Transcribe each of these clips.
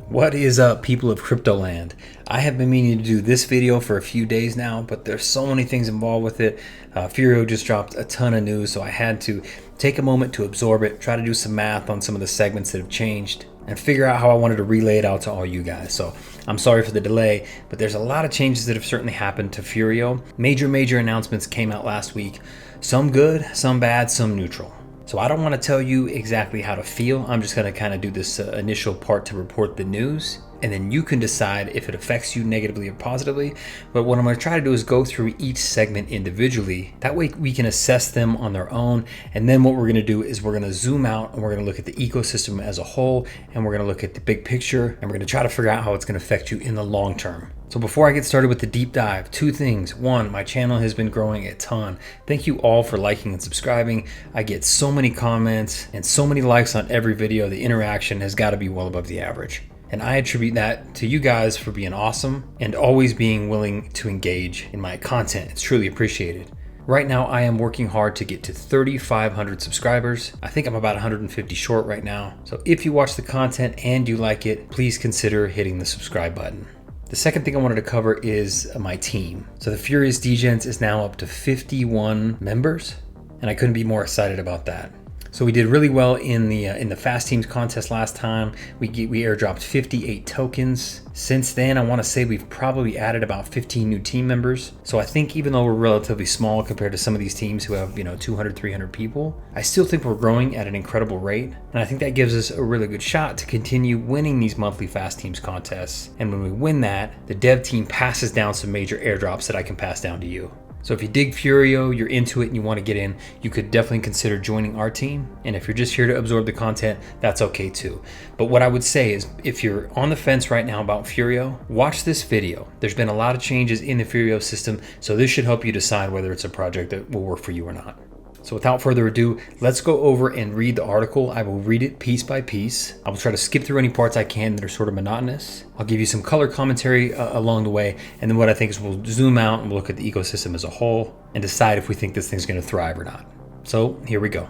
What is up, people of crypto land? I have been meaning to do this video for a few days now, but there's so many things involved with it. Furio just dropped a ton of news, so I had to take a moment to absorb it, try to do some math on some of the segments that have changed, and figure out how I wanted to relay it out to all you guys. So I'm sorry for the delay, but there's a lot of changes that have certainly happened to Furio. Major announcements came out last week. Some good, some bad, some neutral. So I don't want to tell you exactly how to feel. I'm just going to kind of do this initial part to report the news, and then you can decide if it affects you negatively or positively. But what I'm going to try to do is go through each segment individually. That way we can assess them on their own. And then what we're going to do is we're going to zoom out and we're going to look at the ecosystem as a whole, and we're going to look at the big picture, and we're going to try to figure out how it's going to affect you in the long term. So before I get started with the deep dive, two things. One, my channel has been growing a ton. Thank you all for liking and subscribing. I get so many comments and so many likes on every video. The interaction has got to be well above the average. And I attribute that to you guys for being awesome and always being willing to engage in my content. It's truly appreciated. Right now, I am working hard to get to 3,500 subscribers. I think I'm about 150 short right now. So if you watch the content and you like it, please consider hitting the subscribe button. The second thing I wanted to cover is my team. So the Furious Degens is now up to 51 members, and I couldn't be more excited about that. So we did really well in the Fast Teams contest last time. We airdropped 58 tokens. Since then, I want to say we've probably added about 15 new team members. So I think even though we're relatively small compared to some of these teams who have 200, 300 people, I still think we're growing at an incredible rate. And I think that gives us a really good shot to continue winning these monthly Fast Teams contests. And when we win that, the dev team passes down some major airdrops that I can pass down to you. So if you dig Furio, you're into it and you want to get in, you could definitely consider joining our team. And if you're just here to absorb the content, that's okay too. But what I would say is, if you're on the fence right now about Furio, watch this video. There's been a lot of changes in the Furio system, so this should help you decide whether it's a project that will work for you or not. So without further ado, let's go over and read the article. I will read it piece by piece. I will try to skip through any parts I can that are sort of monotonous. I'll give you some color commentary along the way. And then what I think is we'll zoom out and we'll look at the ecosystem as a whole and decide if we think this thing's going to thrive or not. So here we go.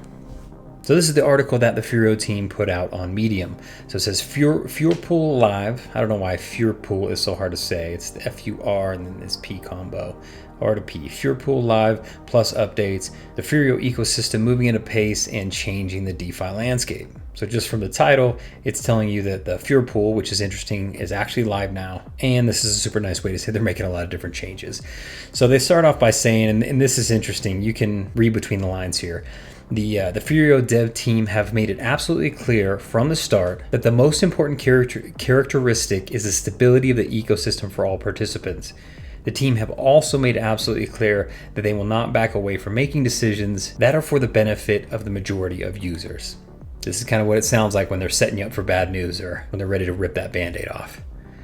So this is the article that the Furio team put out on Medium. So it says Furpool Live. I don't know why Furpool is so hard to say. It's the F-U-R and then this P combo. R to P. Furpool Live plus updates. The Furio ecosystem moving at a pace and changing the DeFi landscape. So just from the title, it's telling you that the Furpool, which is interesting, is actually live now. And this is a super nice way to say they're making a lot of different changes. So they start off by saying, and this is interesting, you can read between the lines here. The Furio dev team have made it absolutely clear from the start that the most important characteristic is the stability of the ecosystem for all participants. The team have also made it absolutely clear that they will not back away from making decisions that are for the benefit of the majority of users. This is kind of what it sounds like when they're setting you up for bad news or when they're ready to rip that band-aid off.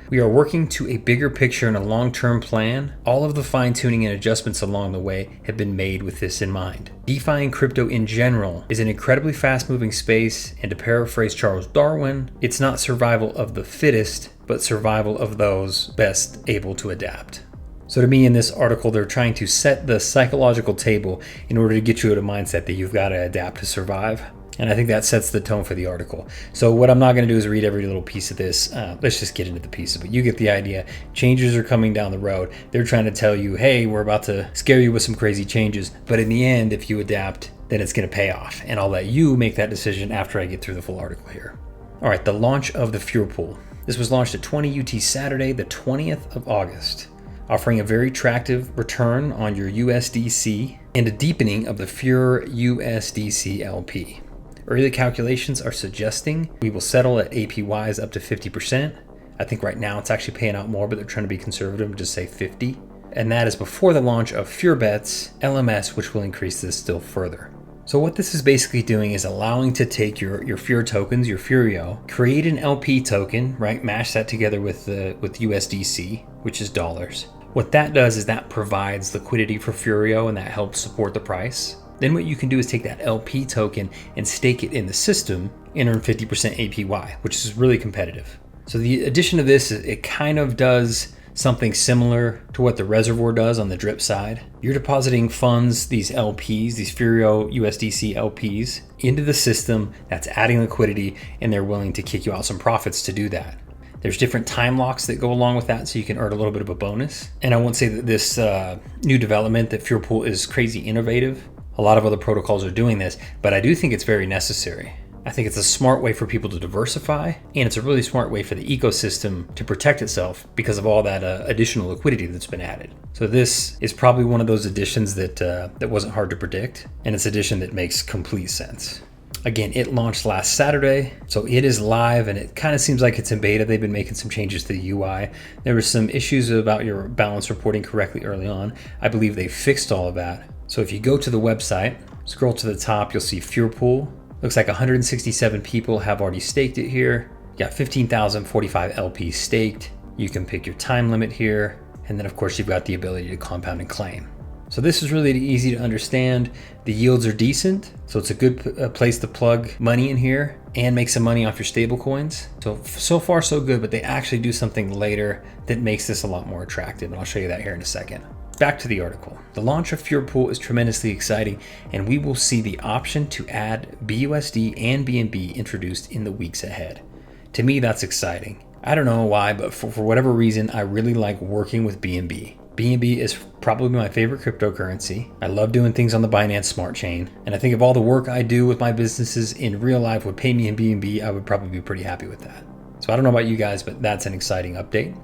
We are working to a bigger picture and a long-term plan. All of the fine-tuning and adjustments along the way have been made with this in mind. DeFi and crypto in general is an incredibly fast-moving space, and to paraphrase Charles Darwin, it's not survival of the fittest, but survival of those best able to adapt. So to me, in this article, they're trying to set the psychological table in order to get you at a mindset that you've got to adapt to survive. And I think that sets the tone for the article. So what I'm not going to do is read every little piece of this. Let's just get into the pieces, but you get the idea. Changes are coming down the road. They're trying to tell you, hey, we're about to scare you with some crazy changes. But in the end, if you adapt, then it's going to pay off. And I'll let you make that decision after I get through the full article here. All right, the launch of the Furpool. This was launched at 20 UT Saturday, the 20th of August. Offering a very attractive return on your USDC and a deepening of the Fur USDC LP. Early calculations are suggesting we will settle at APYs up to 50%. I think right now it's actually paying out more, but they're trying to be conservative and just say 50. And that is before the launch of FurBets LMS, which will increase this still further. So what this is basically doing is allowing to take your Fur tokens, your Furio, create an LP token, right? Mash that together with USDC, which is dollars. What that does is that provides liquidity for Furio, and that helps support the price. Then what you can do is take that LP token and stake it in the system and earn 50% APY, which is really competitive. So the addition of this, it kind of does something similar to what the reservoir does on the drip side. You're depositing funds, these LPs, these Furio USDC LPs, into the system that's adding liquidity, and they're willing to kick you out some profits to do that. There's different time locks that go along with that, so you can earn a little bit of a bonus. And I won't say that this new development that Furio Pool is crazy innovative. A lot of other protocols are doing this, but I do think it's very necessary. I think it's a smart way for people to diversify, and it's a really smart way for the ecosystem to protect itself because of all that additional liquidity that's been added. So this is probably one of those additions that wasn't hard to predict, and it's an addition that makes complete sense. Again, it launched last Saturday, so it is live, and it kind of seems like it's in beta. They've been making some changes to the UI. There were some issues about your balance reporting correctly early on. I believe they fixed all of that. So if you go to the website, scroll to the top, you'll see Furio Pool. Looks like 167 people have already staked it here. You got 15,045 LPs staked. You can pick your time limit here. And then of course you've got the ability to compound and claim. So this is really easy to understand. The yields are decent, so it's a good place to plug money in here and make some money off your stable coins. So far so good, but they actually do something later that makes this a lot more attractive, and I'll show you that here in a second. Back to the article. The launch of Furio Pool is tremendously exciting, and we will see the option to add BUSD and BNB introduced in the weeks ahead. To me, that's exciting. I don't know why, but for whatever reason, I really like working with BNB. BNB is probably my favorite cryptocurrency. I love doing things on the Binance Smart Chain. And I think if all the work I do with my businesses in real life would pay me in BNB, I would probably be pretty happy with that. So I don't know about you guys, but that's an exciting update.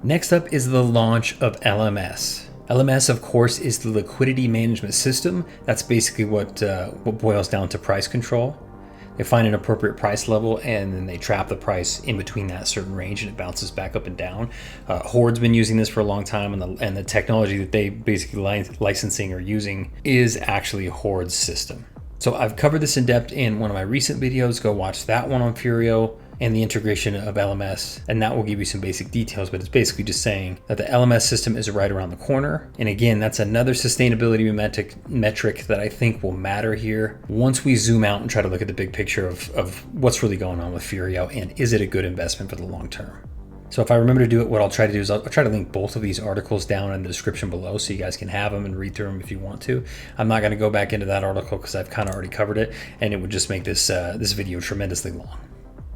Next up is the launch of LMS. LMS, of course, is the liquidity management system. That's basically what boils down to price control. They find an appropriate price level and then they trap the price in between that certain range and it bounces back up and down. Hoard's been using this for a long time, and the technology that they basically licensing or using is actually Hoard's system. So I've covered this in depth in one of my recent videos. Go watch that one on Furio and the integration of LMS, and that will give you some basic details, but it's basically just saying that the LMS system is right around the corner. And again, that's another sustainability metric that I think will matter here once we zoom out and try to look at the big picture of what's really going on with Furio and is it a good investment for the long term. So if I remember to do it, what I'll try to do is I'll try to link both of these articles down in the description below so you guys can have them and read through them if you want to. I'm not going to go back into that article because I've kind of already covered it, and it would just make this video tremendously long.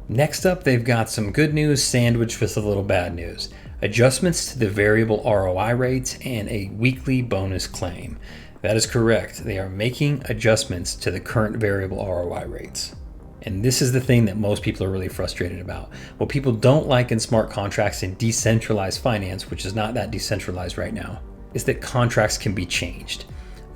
Next up, they've got some good news sandwiched with a little bad news. Adjustments to the variable ROI rates and a weekly bonus claim. That is correct. They are making adjustments to the current variable ROI rates. And this is the thing that most people are really frustrated about. What people don't like in smart contracts and decentralized finance, which is not that decentralized right now, is that contracts can be changed.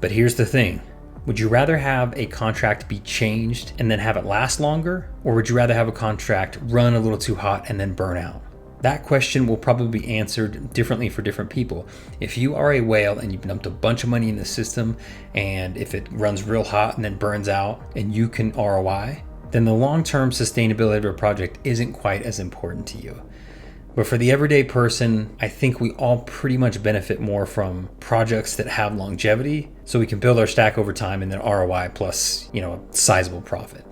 But here's the thing. Would you rather have a contract be changed and then have it last longer? Or would you rather have a contract run a little too hot and then burn out? That question will probably be answered differently for different people. If you are a whale and you've dumped a bunch of money in the system, and if it runs real hot and then burns out and you can ROI, then the long-term sustainability of a project isn't quite as important to you. But for the everyday person, I think we all pretty much benefit more from projects that have longevity, so we can build our stack over time and then ROI plus, a sizable profit.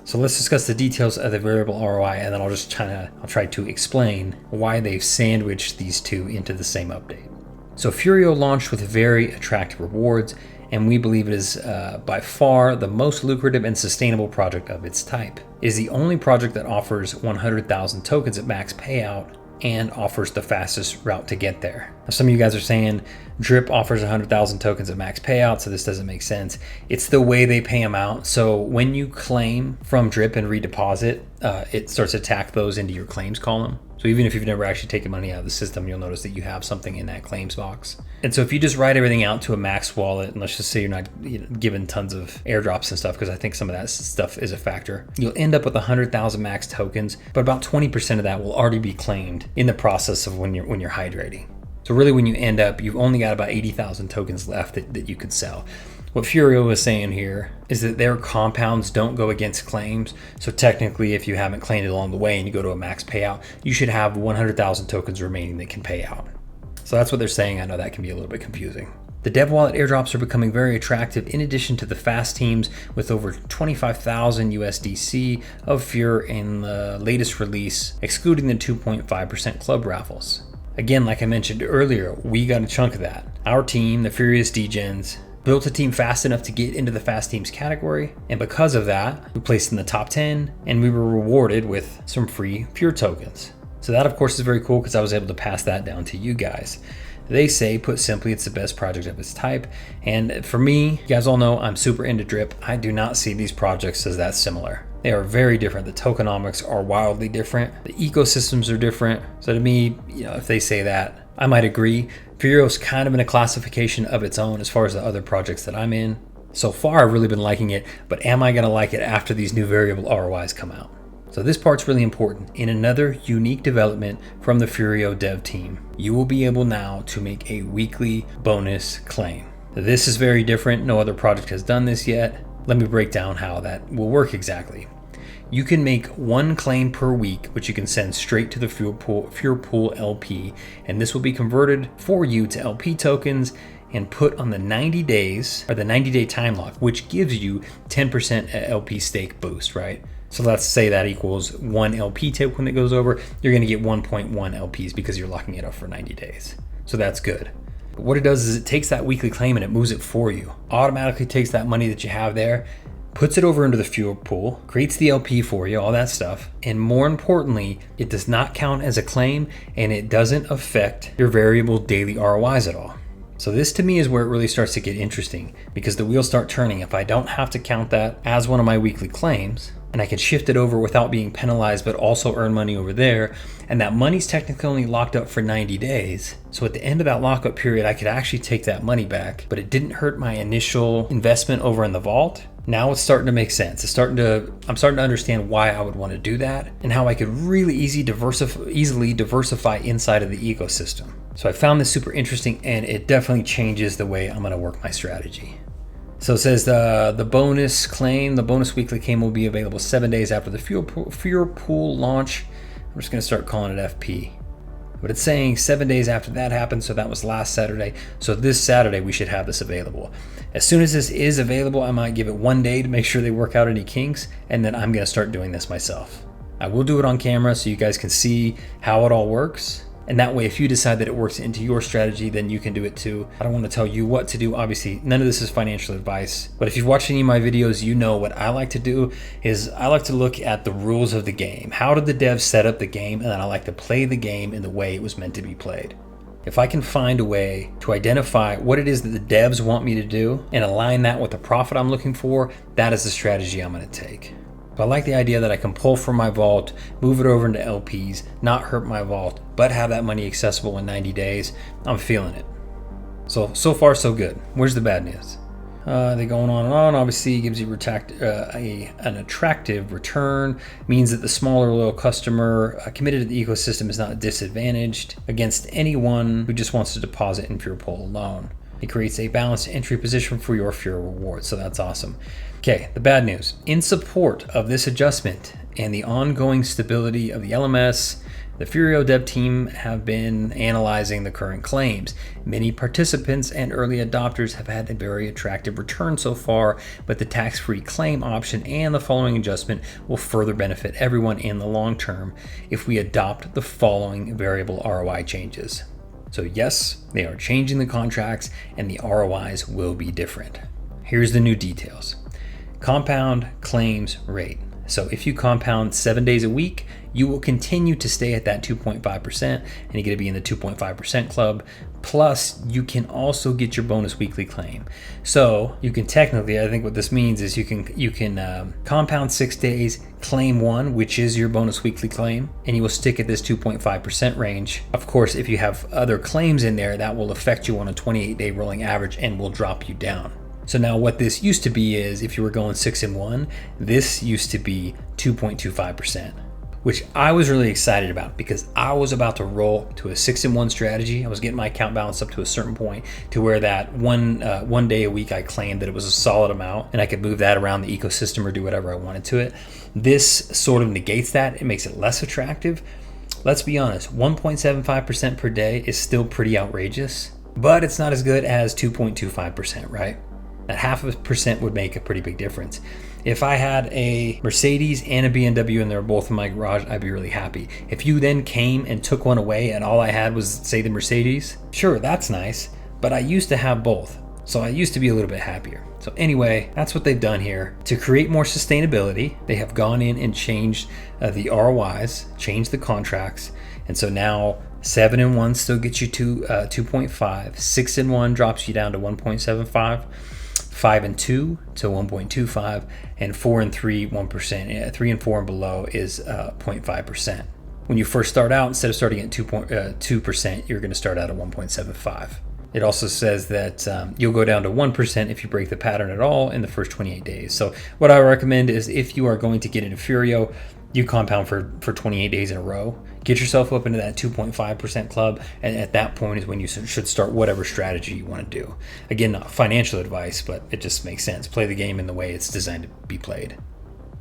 So let's discuss the details of the variable ROI, and then I'll try to explain why they've sandwiched these two into the same update. So Furio launched with very attractive rewards, and we believe it is by far the most lucrative and sustainable project of its type. It is the only project that offers 100,000 tokens at max payout and offers the fastest route to get there. Now, some of you guys are saying Drip offers 100,000 tokens at max payout, so this doesn't make sense. It's the way they pay them out. So when you claim from Drip and redeposit, it starts to tack those into your claims column. So even if you've never actually taken money out of the system, you'll notice that you have something in that claims box. And so if you just write everything out to a max wallet, and let's just say you're not given tons of airdrops and stuff, because I think some of that stuff is a factor, you'll end up with 100,000 max tokens, but about 20% of that will already be claimed in the process of when you're hydrating. So really when you end up, you've only got about 80,000 tokens left that you could sell. What Furio is saying here is that their compounds don't go against claims. So technically, if you haven't claimed it along the way and you go to a max payout, you should have 100,000 tokens remaining that can pay out. So that's what they're saying. I know that can be a little bit confusing. The dev wallet airdrops are becoming very attractive in addition to the fast teams, with over 25,000 USDC of Furio in the latest release, excluding the 2.5% club raffles. Again, like I mentioned earlier, we got a chunk of that. Our team, the Furious Degens, built a team fast enough to get into the fast teams category, and because of that, we placed in the top 10 and we were rewarded with some free Furio tokens. So that of course is very cool because I was able to pass that down to you guys. They say, put simply, it's the best project of its type. And for me, you guys all know I'm super into drip. I do not see these projects as that similar. They are very different. The tokenomics are wildly different. The ecosystems are different. So to me, if they say that, I might agree. Furio's kind of in a classification of its own as far as the other projects that I'm in. So far, I've really been liking it, but am I gonna like it after these new variable ROIs come out? So this part's really important. In another unique development from the Furio dev team, you will be able now to make a weekly bonus claim. This is very different. No other project has done this yet. Let me break down how that will work exactly. You can make one claim per week, which you can send straight to the Furio Pool LP, and this will be converted for you to LP tokens and put on the 90 days or the 90-day time lock, which gives you 10% LP stake boost, right? So let's say that equals 1 LP token that goes over, you're gonna get 1.1 LPs because you're locking it up for 90 days. So that's good. But what it does is it takes that weekly claim and it moves it for you. Automatically takes that money that you have there, puts it over into the Furio pool, creates the LP for you, all that stuff. And more importantly, it does not count as a claim and it doesn't affect your variable daily ROIs at all. So this to me is where it really starts to get interesting because the wheels start turning. If I don't have to count that as one of my weekly claims, and I can shift it over without being penalized, but also earn money over there. And that money's technically only locked up for 90 days. So at the end of that lockup period, I could actually take that money back, but it didn't hurt my initial investment over in the vault. Now it's starting to make sense. I'm starting to understand why I would want to do that and how I could really easily diversify inside of the ecosystem. So I found this super interesting and it definitely changes the way I'm going to work my strategy. So it says the bonus weekly claim will be available 7 days after the Furio Pool launch. I'm just going to start calling it FP. But it's saying 7 days after that happened, so that was last Saturday. So this Saturday we should have this available. As soon as this is available, I might give it 1 day to make sure they work out any kinks, and then I'm going to start doing this myself. I will do it on camera so you guys can see how it all works. And that way, if you decide that it works into your strategy, then you can do it too. I don't want to tell you what to do. Obviously, none of this is financial advice. But if you've watched any of my videos, you know what I like to do is I like to look at the rules of the game. How did the devs set up the game? And then I like to play the game in the way it was meant to be played. If I can find a way to identify what it is that the devs want me to do and align that with the profit I'm looking for, that is the strategy I'm going to take. So I like the idea that I can pull from my vault, move it over into LPs, not hurt my vault, but have that money accessible in 90 days. I'm feeling it. So far so good. Where's the bad news? They're going on and on. Obviously, it gives you an attractive return, means that the smaller loyal customer committed to the ecosystem is not disadvantaged against anyone who just wants to deposit in Furio Pool alone. It creates a balanced entry position for your Furio rewards, so that's awesome. Okay, the bad news. In support of this adjustment and the ongoing stability of the LMS, the Furio dev team have been analyzing the current claims. Many participants and early adopters have had a very attractive return so far, but the tax-free claim option and the following adjustment will further benefit everyone in the long term if we adopt the following variable ROI changes. So yes, they are changing the contracts and the ROIs will be different. Here's the new details. Compound claims rate. So if you compound 7 days a week, you will continue to stay at that 2.5% and you're going to be in the 2.5% club. Plus, you can also get your bonus weekly claim. So you can technically, I think what this means is you can compound 6 days, claim 1, which is your bonus weekly claim, and you will stick at this 2.5% range. Of course, if you have other claims in there, that will affect you on a 28-day rolling average and will drop you down. So now what this used to be is if you were going 6 and 1, this used to be 2.25%, which I was really excited about because I was about to roll to a 6 and 1 strategy. I was getting my account balance up to a certain point to where that one day a week I claimed that it was a solid amount and I could move that around the ecosystem or do whatever I wanted to it. This sort of negates that. It makes it less attractive. Let's be honest, 1.75% per day is still pretty outrageous, but it's not as good as 2.25%, right? That 0.5% would make a pretty big difference. If I had a Mercedes and a BMW and they're both in my garage, I'd be really happy. If you then came and took one away and all I had was, say, the Mercedes, sure, that's nice, but I used to have both. So I used to be a little bit happier. So anyway, that's what they've done here. To create more sustainability, they have gone in and changed the ROIs, changed the contracts, And so now 7 and 1 still gets you to 2.5. 6 and 1 drops you down to 1.75. 5 and 2 to 1.25, and 4 and 3, 1%. 3 and 4 and below is 0.5%. When you first start out, instead of starting at 2%, you're going to start out at 1.75. It also says that you'll go down to 1% if you break the pattern at all in the first 28 days. So what I recommend is, if you are going to get into Furio, you compound for 28 days in a row. Get yourself up into that 2.5% club, and at that point is when you should start whatever strategy you want to do. Again, not financial advice, but it just makes sense. Play the game in the way it's designed to be played.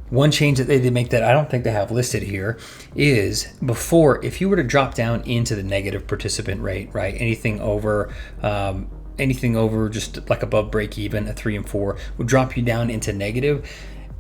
One change that they did make that I don't think they have listed here is, before, if you were to drop down into the negative participant rate, right, anything over just like above break even, a 3 and 4 would drop you down into negative.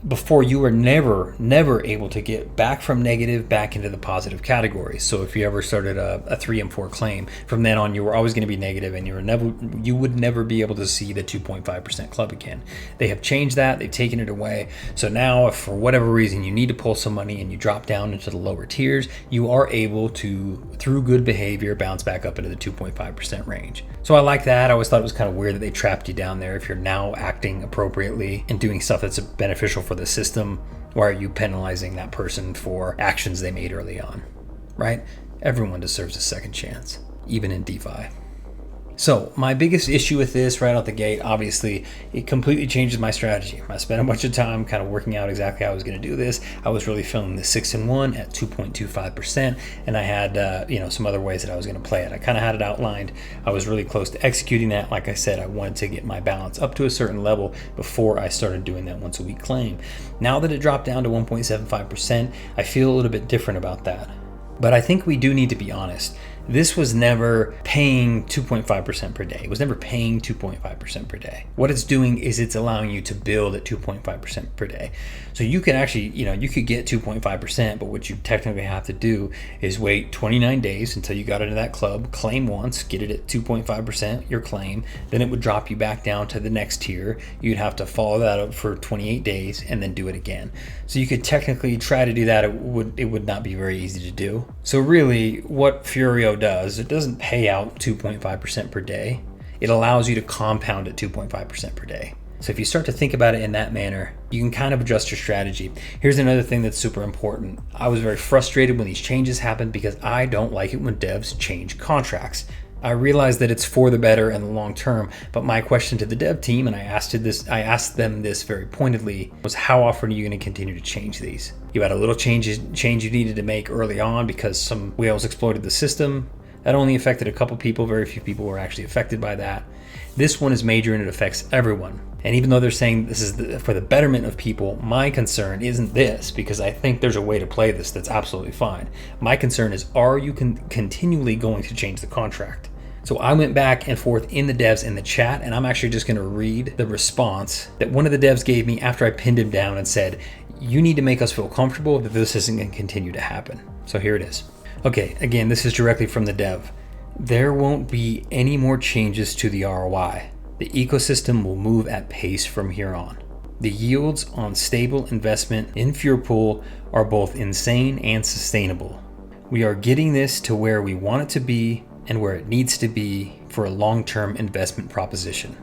Before, you were never able to get back from negative back into the positive category. So if you ever started a 3 and 4 claim, from then on you were always going to be negative, and you would never be able to see the 2.5% club again. They have changed that. They've taken it away. So now, if for whatever reason you need to pull some money and you drop down into the lower tiers, you are able to, through good behavior, bounce back up into the 2.5% range. So I like that. I always thought it was kind of weird that they trapped you down there. If you're now acting appropriately and doing stuff that's beneficial for the system, why are you penalizing that person for actions they made early on, right? Everyone deserves a second chance, even in DeFi. So my biggest issue with this right out the gate, obviously, it completely changes my strategy. I spent a bunch of time kind of working out exactly how I was going to do this. I was really feeling the 6 and 1 at 2.25%, and I had some other ways that I was going to play it. I kind of had it outlined. I was really close to executing that. Like I said, I wanted to get my balance up to a certain level before I started doing that once a week claim. Now that it dropped down to 1.75%, I feel a little bit different about that. But I think we do need to be honest. This was never paying 2.5% per day. It was never paying 2.5% per day. What it's doing is it's allowing you to build at 2.5% per day. So you can actually, you could get 2.5%, but what you technically have to do is wait 29 days until you got into that club, claim once, get it at 2.5%, your claim, then it would drop you back down to the next tier. You'd have to follow that up for 28 days and then do it again. So you could technically try to do that. It would not be very easy to do. So really what Furio does, it doesn't pay out 2.5% per day. It allows you to compound at 2.5% per day. So if you start to think about it in that manner, you can kind of adjust your strategy. Here's another thing that's super important. I was very frustrated when these changes happened because I don't like it when devs change contracts. I realize that it's for the better in the long term, but my question to the dev team, and I asked them this very pointedly, was how often are you going to continue to change these? You had a little change you needed to make early on because some whales exploited the system. That only affected a couple people. Very few people were actually affected by that. This one is major and it affects everyone. And even though they're saying this is for the betterment of people, my concern isn't this, because I think there's a way to play this that's absolutely fine. My concern is, are you continually going to change the contract? So I went back and forth in the devs in the chat, and I'm actually just going to read the response that one of the devs gave me after I pinned him down and said, you need to make us feel comfortable that this isn't going to continue to happen. So here it is. Okay, again, this is directly from the dev. There won't be any more changes to the ROI. The ecosystem will move at pace from here on. The yields on stable investment in Furio are both insane and sustainable. We are getting this to where we want it to be and where it needs to be for a long-term investment proposition.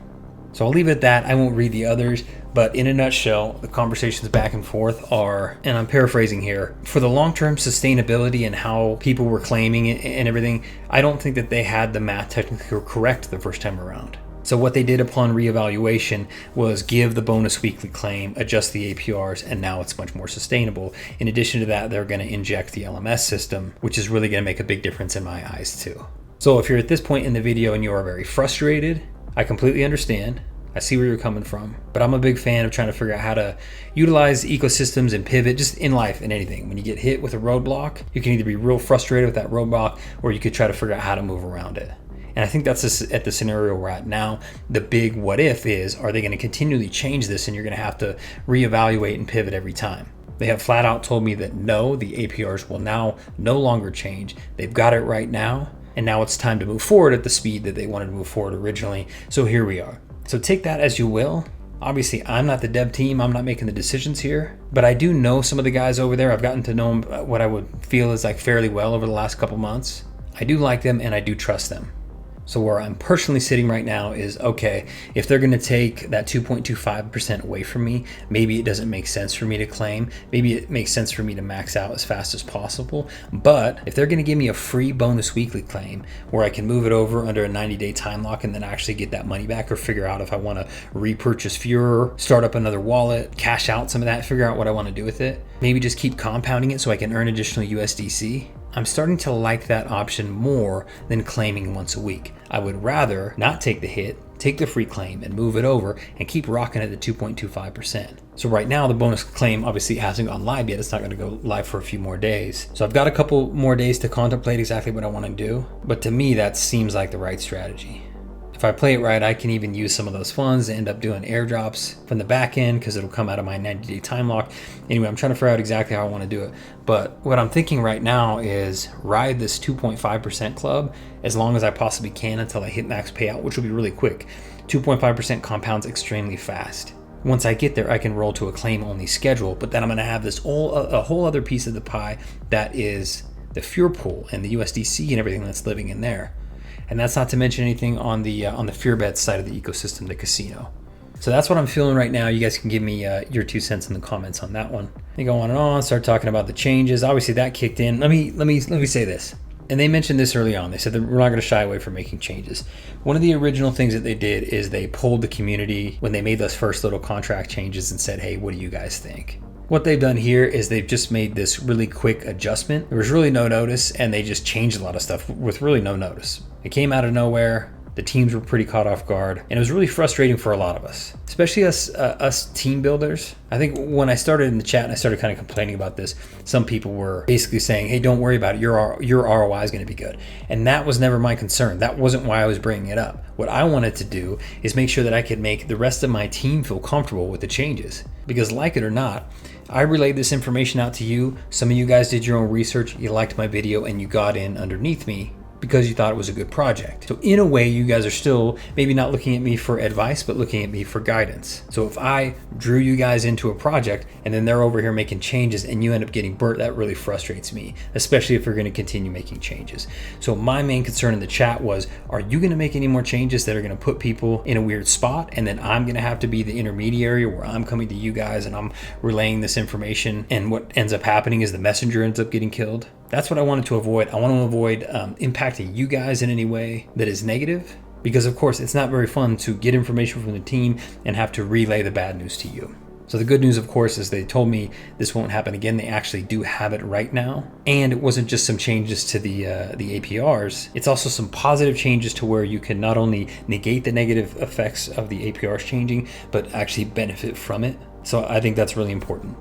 So I'll leave it at that. I won't read the others, but in a nutshell, the conversations back and forth are, and I'm paraphrasing here, for the long-term sustainability and how people were claiming it and everything, I don't think that they had the math technically correct the first time around. So what they did upon reevaluation was give the bonus weekly claim, adjust the APRs, and now it's much more sustainable. In addition to that, they're going to inject the LMS system, which is really going to make a big difference in my eyes too. So if you're at this point in the video and you are very frustrated, I completely understand. I see where you're coming from, but I'm a big fan of trying to figure out how to utilize ecosystems and pivot just in life and anything. When you get hit with a roadblock, you can either be real frustrated with that roadblock, or you could try to figure out how to move around it. And I think that's at the scenario we're at now. The big what if is, are they going to continually change this and you're going to have to reevaluate and pivot every time? They have flat out told me that no, the APRs will now no longer change. They've got it right now. And now it's time to move forward at the speed that they wanted to move forward originally. So here we are. So take that as you will. Obviously, I'm not the dev team. I'm not making the decisions here, but I do know some of the guys over there. I've gotten to know them what I would feel is like fairly well over the last couple months. I do like them and I do trust them. So where I'm personally sitting right now is, okay, if they're going to take that 2.25% away from me, maybe it doesn't make sense for me to claim. Maybe it makes sense for me to max out as fast as possible. But if they're going to give me a free bonus weekly claim where I can move it over under a 90-day time lock and then actually get that money back, or figure out if I want to repurchase Furio, start up another wallet, cash out some of that, figure out what I want to do with it, maybe just keep compounding it so I can earn additional USDC. I'm starting to like that option more than claiming once a week. I would rather not take the hit, take the free claim and move it over and keep rocking at the 2.25%. So right now the bonus claim obviously hasn't gone live yet. It's not going to go live for a few more days. So I've got a couple more days to contemplate exactly what I want to do. But to me, that seems like the right strategy. If I play it right, I can even use some of those funds to end up doing airdrops from the back end because it'll come out of my 90-day time lock. Anyway, I'm trying to figure out exactly how I want to do it. But what I'm thinking right now is ride this 2.5% club as long as I possibly can until I hit max payout, which will be really quick. 2.5% compounds extremely fast. Once I get there, I can roll to a claim-only schedule, but then I'm going to have this a whole other piece of the pie that is the Furio pool and the USDC and everything that's living in there. And that's not to mention anything on the FearBet side of the ecosystem, the casino. So that's what I'm feeling right now. You guys can give me your 2 cents in the comments on that one. They go on and on, start talking about the changes. Obviously that kicked in. Let me say this. And they mentioned this early on. They said that we're not going to shy away from making changes. One of the original things that they did is they polled the community when they made those first little contract changes and said, hey, what do you guys think? What they've done here is they've just made this really quick adjustment. There was really no notice, and they just changed a lot of stuff with really no notice. It came out of nowhere. The teams were pretty caught off guard, and it was really frustrating for a lot of us, especially us team builders. I think when I started in the chat and I started kind of complaining about this, some people were basically saying, hey, don't worry about it. Your ROI is going to be good. And that was never my concern. That wasn't why I was bringing it up. What I wanted to do is make sure that I could make the rest of my team feel comfortable with the changes. Because like it or not, I relayed this information out to you. Some of you guys did your own research. You liked my video and you got in underneath me because you thought it was a good project. So in a way, you guys are still maybe not looking at me for advice, but looking at me for guidance. So if I drew you guys into a project and then they're over here making changes and you end up getting burnt, that really frustrates me, especially if we're going to continue making changes. So my main concern in the chat was, are you going to make any more changes that are going to put people in a weird spot? And then I'm going to have to be the intermediary where I'm coming to you guys and I'm relaying this information. And what ends up happening is the messenger ends up getting killed. That's what I wanted to avoid. I want to avoid impacting you guys in any way that is negative, because of course it's not very fun to get information from the team and have to relay the bad news to you. So the good news, of course, is they told me this won't happen again. They actually do have it right now. And it wasn't just some changes to the APRs. It's also some positive changes to where you can not only negate the negative effects of the APRs changing, but actually benefit from it. So I think that's really important.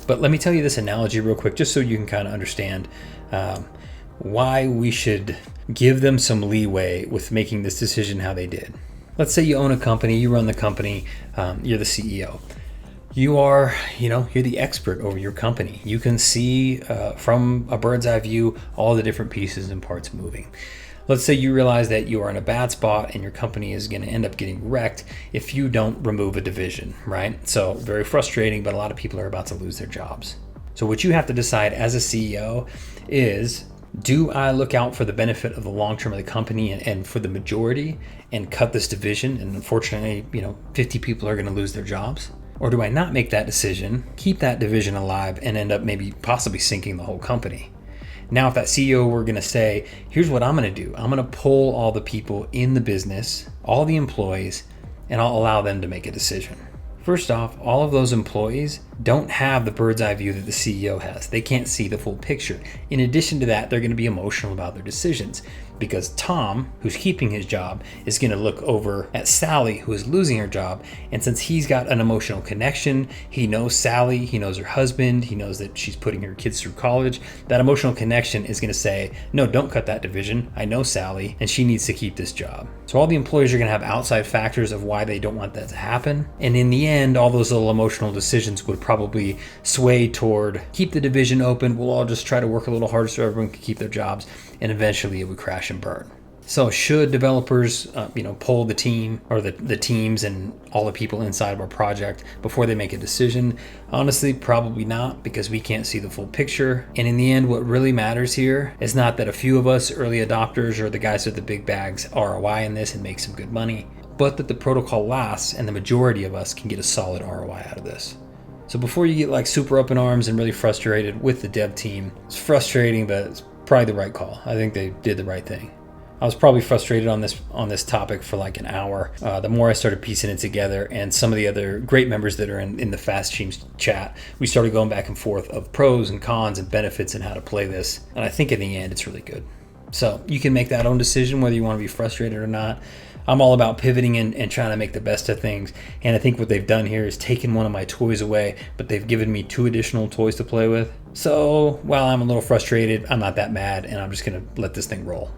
But let me tell you this analogy real quick, just so you can kind of understand why we should give them some leeway with making this decision how they did. Let's say you own a company, you run the company, you're the CEO. You're the expert over your company. You can see from a bird's eye view all the different pieces and parts moving. Let's say you realize that you are in a bad spot and your company is going to end up getting wrecked if you don't remove a division, right? So very frustrating, but a lot of people are about to lose their jobs. So what you have to decide as a CEO is, do I look out for the benefit of the long term of the company and for the majority and cut this division? And unfortunately, 50 people are going to lose their jobs. Or do I not make that decision, keep that division alive, and end up maybe possibly sinking the whole company? Now, if that CEO were going to say, here's what I'm going to do. I'm going to pull all the people in the business, all the employees, and I'll allow them to make a decision. First off, all of those employees don't have the bird's eye view that the CEO has. They can't see the full picture. In addition to that, they're going to be emotional about their decisions because Tom, who's keeping his job, is going to look over at Sally, who is losing her job. And since he's got an emotional connection, he knows Sally, he knows her husband, he knows that she's putting her kids through college. That emotional connection is going to say, no, don't cut that division. I know Sally, and she needs to keep this job. So all the employees are going to have outside factors of why they don't want that to happen. And in the end, all those little emotional decisions would probably sway toward keep the division open. We'll all just try to work a little harder so everyone can keep their jobs. And eventually it would crash and burn. So should developers, poll the team or the teams and all the people inside of our project before they make a decision? Honestly, probably not, because we can't see the full picture. And in the end, what really matters here is not that a few of us early adopters or the guys with the big bags ROI in this and make some good money, but that the protocol lasts and the majority of us can get a solid ROI out of this. So before you get like super up in arms and really frustrated with the dev team, it's frustrating, but it's probably the right call. I think they did the right thing. I was probably frustrated on this topic for like an hour. The more I started piecing it together, and some of the other great members that are in the Fast Teams chat, we started going back and forth of pros and cons and benefits and how to play this. And I think in the end, it's really good. So you can make that own decision whether you want to be frustrated or not. I'm all about pivoting and trying to make the best of things. And I think what they've done here is taken one of my toys away, but they've given me 2 additional toys to play with. So while I'm a little frustrated, I'm not that mad, and I'm just going to let this thing roll.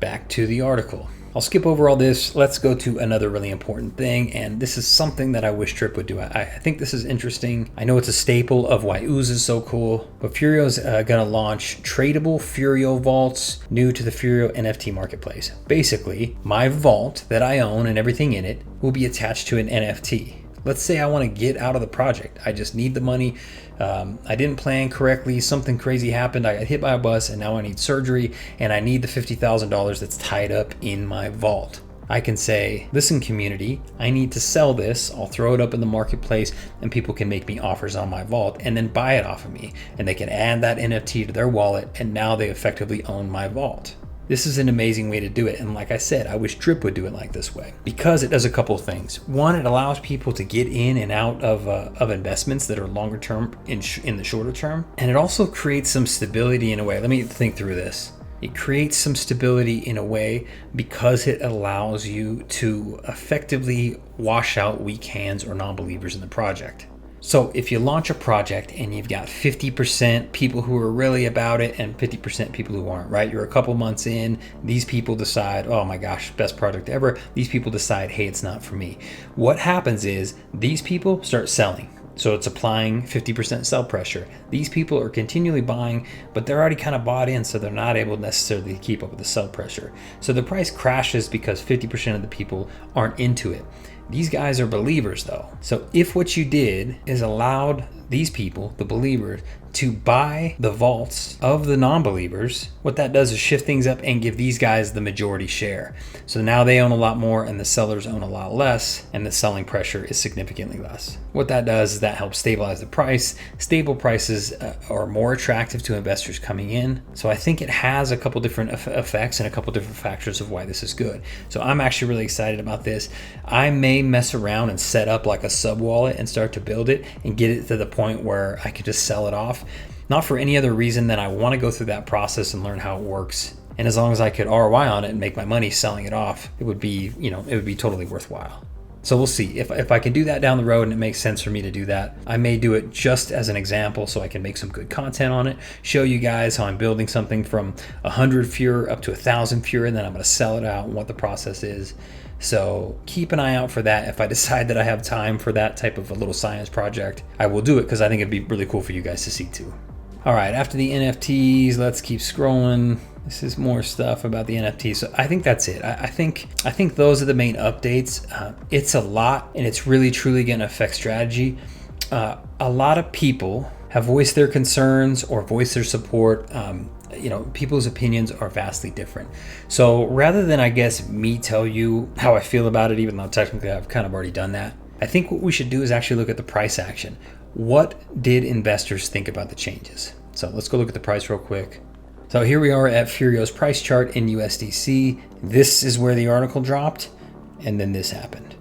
Back to the article. I'll skip over all this. Let's go to another really important thing, and this is something that I wish Drip would do. I think this is interesting. I know it's a staple of why Ooze is so cool, but Furio's gonna launch tradable Furio vaults new to the Furio NFT marketplace. Basically, my vault that I own and everything in it will be attached to an NFT. Let's say I want to get out of the project. I just need the money. I didn't plan correctly. Something crazy happened. I got hit by a bus and now I need surgery, and I need the $50,000 that's tied up in my vault. I can say, listen, community, I need to sell this. I'll throw it up in the marketplace and people can make me offers on my vault and then buy it off of me. And they can add that NFT to their wallet, and now they effectively own my vault. This is an amazing way to do it. And like I said, I wish Drip would do it like this way, because it does a couple of things. One, it allows people to get in and out of investments that are longer term in the shorter term. And it also creates some stability in a way. Let me think through this. It creates some stability in a way because it allows you to effectively wash out weak hands or non-believers in the project. So if you launch a project and you've got 50% people who are really about it and 50% people who aren't, right? You're a couple months in, these people decide, oh my gosh, best project ever. These people decide, hey, it's not for me. What happens is these people start selling. So it's applying 50% sell pressure. These people are continually buying, but they're already kind of bought in, so they're not able necessarily to keep up with the sell pressure. So the price crashes because 50% of the people aren't into it. These guys are believers though. So if what you did is allowed these people, the believers, to buy the vaults of the non-believers, what that does is shift things up and give these guys the majority share. So now they own a lot more and the sellers own a lot less, and the selling pressure is significantly less. What that does is that helps stabilize the price. Stable prices are more attractive to investors coming in. So I think it has a couple different effects and a couple different factors of why this is good. So I'm actually really excited about this. I may mess around and set up like a sub wallet and start to build it and get it to the point where I could just sell it off. Not for any other reason than I want to go through that process and learn how it works. And as long as I could ROI on it and make my money selling it off, it would be totally worthwhile. So we'll see if I can do that down the road and it makes sense for me to do that. I may do it just as an example so I can make some good content on it, show you guys how I'm building something from 100 Furio up to 1,000 Furio, and then I'm going to sell it out and what the process is. So keep an eye out for that. If I decide that I have time for that type of a little science project, I will do it, because I think it'd be really cool for you guys to see too. All right, after the NFTs, let's keep scrolling. This is more stuff about the NFTs. So I think that's it. I think those are the main updates. It's a lot, and it's really truly going to affect strategy. A lot of people have voiced their concerns or voiced their support. People's opinions are vastly different. So rather than, I guess, me tell you how I feel about it, even though technically I've kind of already done that, I think what we should do is actually look at the price action. What did investors think about the changes? So let's go look at the price real quick. So here we are at Furio's price chart in USDC. This is where the article dropped, and then this happened.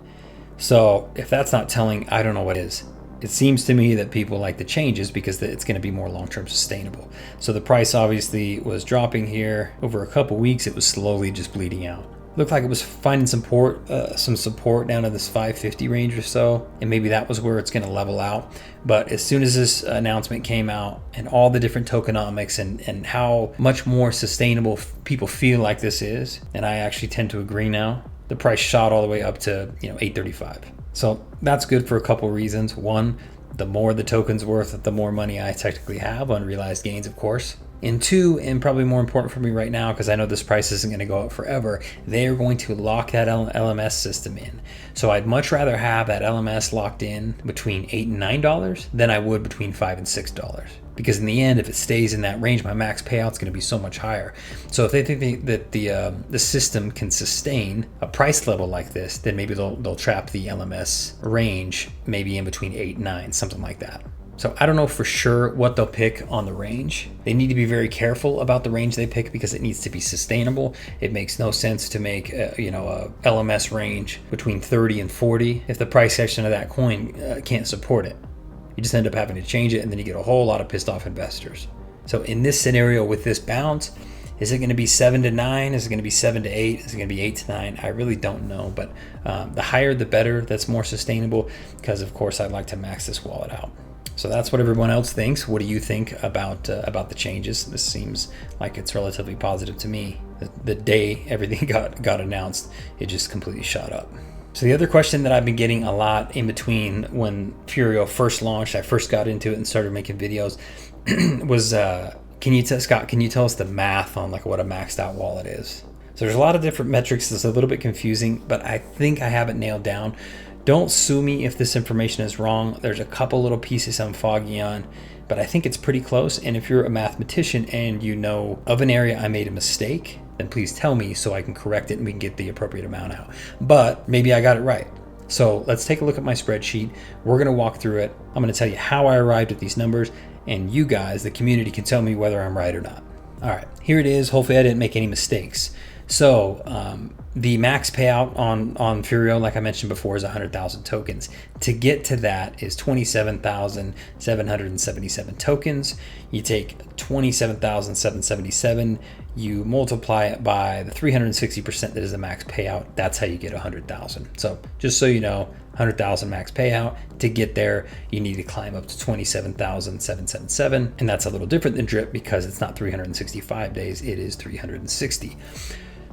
So if that's not telling, I don't know what is. It seems to me that people like the changes because it's going to be more long-term sustainable. So the price obviously was dropping here. Over a couple weeks, it was slowly just bleeding out. Looked like it was finding some support down to this 550 range or so, and maybe that was where it's going to level out. But as soon as this announcement came out and all the different tokenomics and how much more sustainable people feel this is, and I actually tend to agree now, the price shot all the way up to 835. So that's good for a couple reasons. One, the more the token's worth, the more money I technically have, unrealized gains, of course. And two, and probably more important for me right now, because I know this price isn't going to go up forever, they are going to lock that LMS system in. So I'd much rather have that LMS locked in between $8 and $9 than I would between $5 and $6. Because in the end, if it stays in that range, my max payout is going to be so much higher. So if they think that the system can sustain a price level like this, then maybe they'll trap the LMS range maybe in between 8 and 9, something like that. So I don't know for sure what they'll pick on the range. They need to be very careful about the range they pick because it needs to be sustainable. It makes no sense to make a LMS range between 30 and 40 if the price action of that coin can't support it. You just end up having to change it, and then you get a whole lot of pissed off investors. So in this scenario with this bounce, is it going to be 7 to 9? Is it going to be 7 to 8? Is it going to be 8 to 9? I really don't know, but the higher the better. That's more sustainable because, of course, I'd like to max this wallet out. So that's what everyone else thinks. What do you think about the changes? This seems like it's relatively positive to me. The day everything got announced, it just completely shot up. So the other question that I've been getting a lot in between when Furio first launched, I first got into it and started making videos, was Scott, can you tell us the math on like what a maxed out wallet is? So there's a lot of different metrics. It's a little bit confusing, but I think I have it nailed down. Don't sue me if this information is wrong. There's a couple little pieces I'm foggy on, but I think it's pretty close. And if you're a mathematician and you know of an area I made a mistake, then please tell me so I can correct it and we can get the appropriate amount out. But maybe I got it right. So let's take a look at my spreadsheet. We're gonna walk through it. I'm gonna tell you how I arrived at these numbers, and you guys, the community, can tell me whether I'm right or not. All right, here it is. Hopefully I didn't make any mistakes. So the max payout on Furio, like I mentioned before, is 100,000 tokens. To get to that is 27,777 tokens. You take 27,777, you multiply it by the 360% that is the max payout. That's how you get 100,000. So just so you know, 100,000 max payout. To get there, you need to climb up to 27,777, and that's a little different than drip because it's not 365 days, it is 360.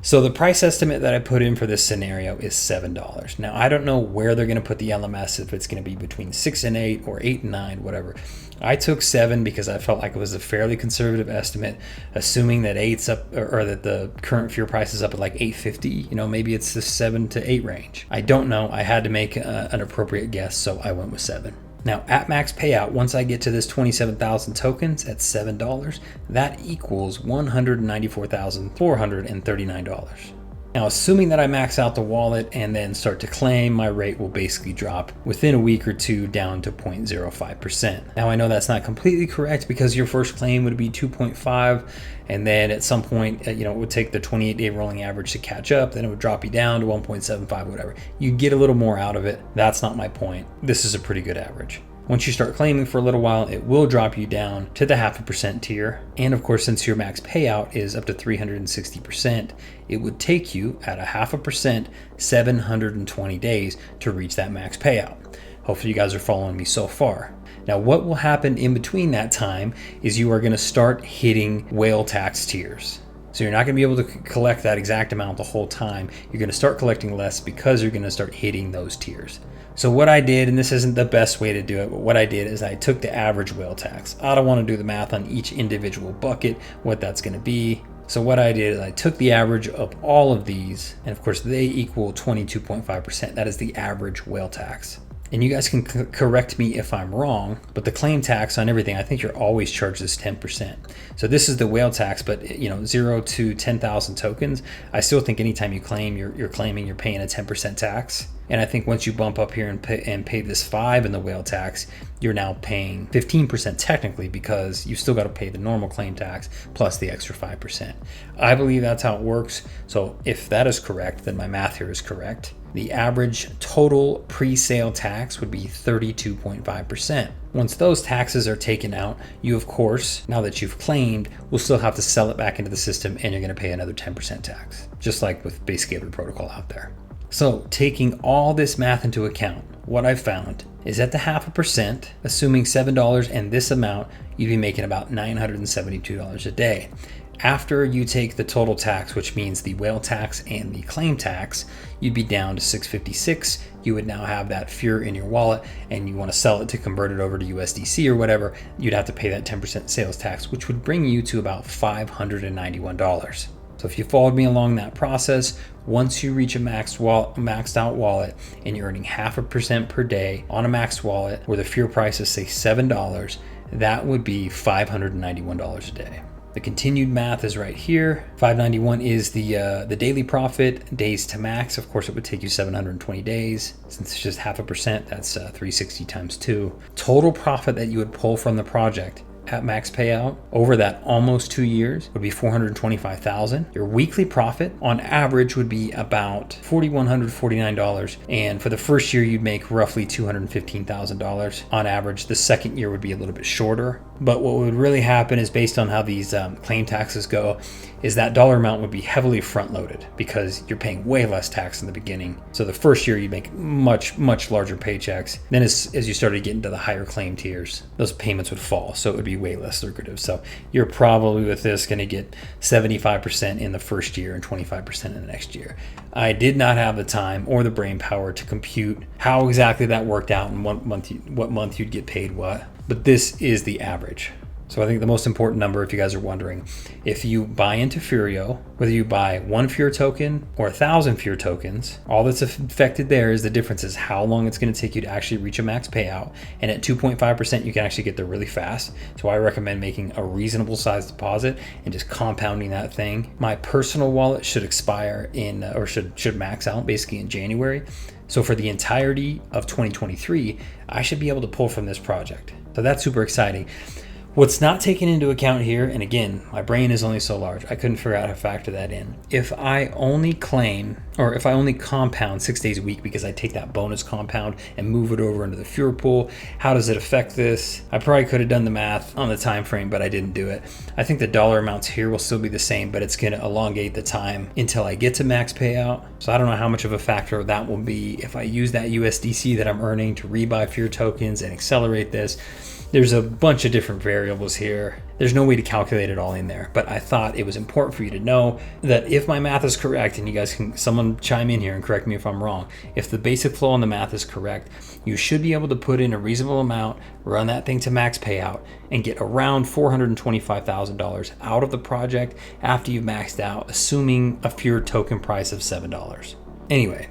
So the price estimate that I put in for this scenario is $7. Now, I don't know where they're going to put the LMS, if it's going to be between 6 and 8 or 8 and 9, whatever. I took 7 because I felt like it was a fairly conservative estimate, assuming that 8's up, or that the current Furio price is up at like 850. Maybe it's the 7 to 8 range. I don't know. I had to make an appropriate guess, so I went with 7. Now, at max payout, once I get to this 27,000 tokens at $7, that equals $194,439. Now, assuming that I max out the wallet and then start to claim, my rate will basically drop within a week or two down to 0.05%. Now, I know that's not completely correct because your first claim would be 2.5, and then at some point, it would take the 28-day rolling average to catch up, then it would drop you down to 1.75, whatever. You get a little more out of it. That's not my point. This is a pretty good average. Once you start claiming for a little while, it will drop you down to the 0.5% tier. And of course, since your max payout is up to 360%, it would take you at 0.5%, 720 days to reach that max payout. Hopefully you guys are following me so far. Now, what will happen in between that time is you are going to start hitting whale tax tiers. So you're not going to be able to collect that exact amount the whole time. You're going to start collecting less because you're going to start hitting those tiers. So what I did, and this isn't the best way to do it, but what I did is I took the average whale tax. I don't want to do the math on each individual bucket, what that's going to be. So what I did is I took the average of all of these, and of course they equal 22.5%. That is the average whale tax. And you guys can correct me if I'm wrong, but the claim tax on everything, I think you're always charged this 10%. So this is the whale tax, but 0 to 10,000 tokens, I still think anytime you claim, you're claiming you're paying a 10% tax. And I think once you bump up here and pay this 5 in the whale tax, you're now paying 15% technically because you still got to pay the normal claim tax plus the extra 5%. I believe that's how it works. So if that is correct, then my math here is correct. The average total pre-sale tax would be 32.5%. Once those taxes are taken out, you of course, now that you've claimed, will still have to sell it back into the system and you're going to pay another 10% tax, just like with basically every protocol out there. So taking all this math into account, what I've found is at the 0.5%, assuming $7 and this amount, you'd be making about $972 a day. After you take the total tax, which means the whale tax and the claim tax, you'd be down to 656. You would now have that Furio in your wallet, and you want to sell it to convert it over to USDC or whatever, you'd have to pay that 10% sales tax, which would bring you to about $591. So if you followed me along that process, once you reach a maxed out wallet and you're earning 0.5% per day on a maxed wallet where the Furio price is say $7, that would be $591 a day. The continued math is right here. 591 is the daily profit, days to max. Of course, it would take you 720 days. Since it's just 0.5%, that's 360 times 2. Total profit that you would pull from the project at max payout over that almost 2 years would be $425,000. Your weekly profit on average would be about $4,149, and for the first year you'd make roughly $215,000 on average. The second year would be a little bit shorter, but what would really happen is, based on how these claim taxes go, is that dollar amount would be heavily front loaded because you're paying way less tax in the beginning. So the first year you'd make much larger paychecks. Then as you started getting to the higher claim tiers, those payments would fall, so it would be way less lucrative. So you're probably with this going to get 75% in the first year and 25% in the next year. I did not have the time or the brain power to compute how exactly that worked out and what month you'd get paid what, but this is the average. So I think the most important number, if you guys are wondering, if you buy into Furio, whether you buy 1 Furio token or 1,000 Furio tokens, all that's affected there is the difference is how long it's going to take you to actually reach a max payout. And at 2.5%, you can actually get there really fast. So I recommend making a reasonable size deposit and just compounding that thing. My personal wallet should expire should max out basically in January. So for the entirety of 2023, I should be able to pull from this project. So that's super exciting. What's not taken into account here, and again, my brain is only so large, I couldn't figure out how to factor that in. If I only compound 6 days a week because I take that bonus compound and move it over into the Furio pool, how does it affect this? I probably could have done the math on the time frame, but I didn't do it. I think the dollar amounts here will still be the same, but it's going to elongate the time until I get to max payout. So I don't know how much of a factor that will be if I use that USDC that I'm earning to rebuy Furio tokens and accelerate this. There's a bunch of different variables here. There's no way to calculate it all in there, but I thought it was important for you to know that if my math is correct, and you guys can, someone chime in here and correct me if I'm wrong, if the basic flow on the math is correct, you should be able to put in a reasonable amount, run that thing to max payout, and get around $425,000 out of the project after you've maxed out, assuming a Furio token price of $7. Anyway,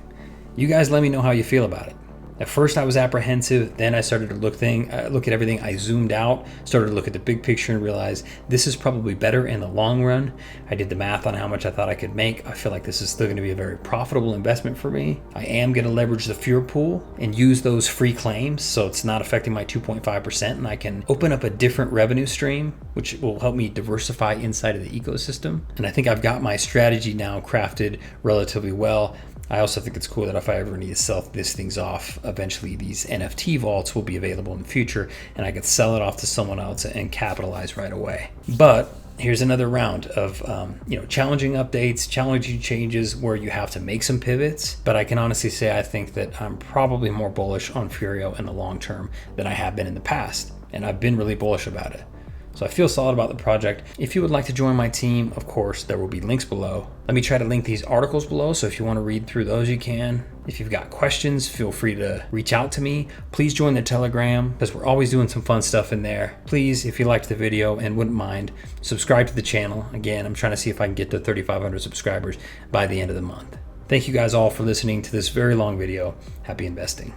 you guys let me know how you feel about it. At first I was apprehensive, then I started to look at everything. I zoomed out, started to look at the big picture and realized this is probably better in the long run. I did the math on how much I thought I could make. I feel like this is still going to be a very profitable investment for me. I am going to leverage the Furio pool and use those free claims so it's not affecting my 2.5%, and I can open up a different revenue stream, which will help me diversify inside of the ecosystem. And I think I've got my strategy now crafted relatively well. I also think it's cool that if I ever need to sell these things off, eventually these NFT vaults will be available in the future and I could sell it off to someone else and capitalize right away. But here's another round of challenging updates, challenging changes where you have to make some pivots. But I can honestly say I think that I'm probably more bullish on Furio in the long term than I have been in the past. And I've been really bullish about it. So I feel solid about the project. If you would like to join my team, of course, there will be links below. Let me try to link these articles below, so if you want to read through those, you can. If you've got questions, feel free to reach out to me. Please join the Telegram, because we're always doing some fun stuff in there. Please, if you liked the video and wouldn't mind, subscribe to the channel. Again, I'm trying to see if I can get to 3,500 subscribers by the end of the month. Thank you guys all for listening to this very long video. Happy investing.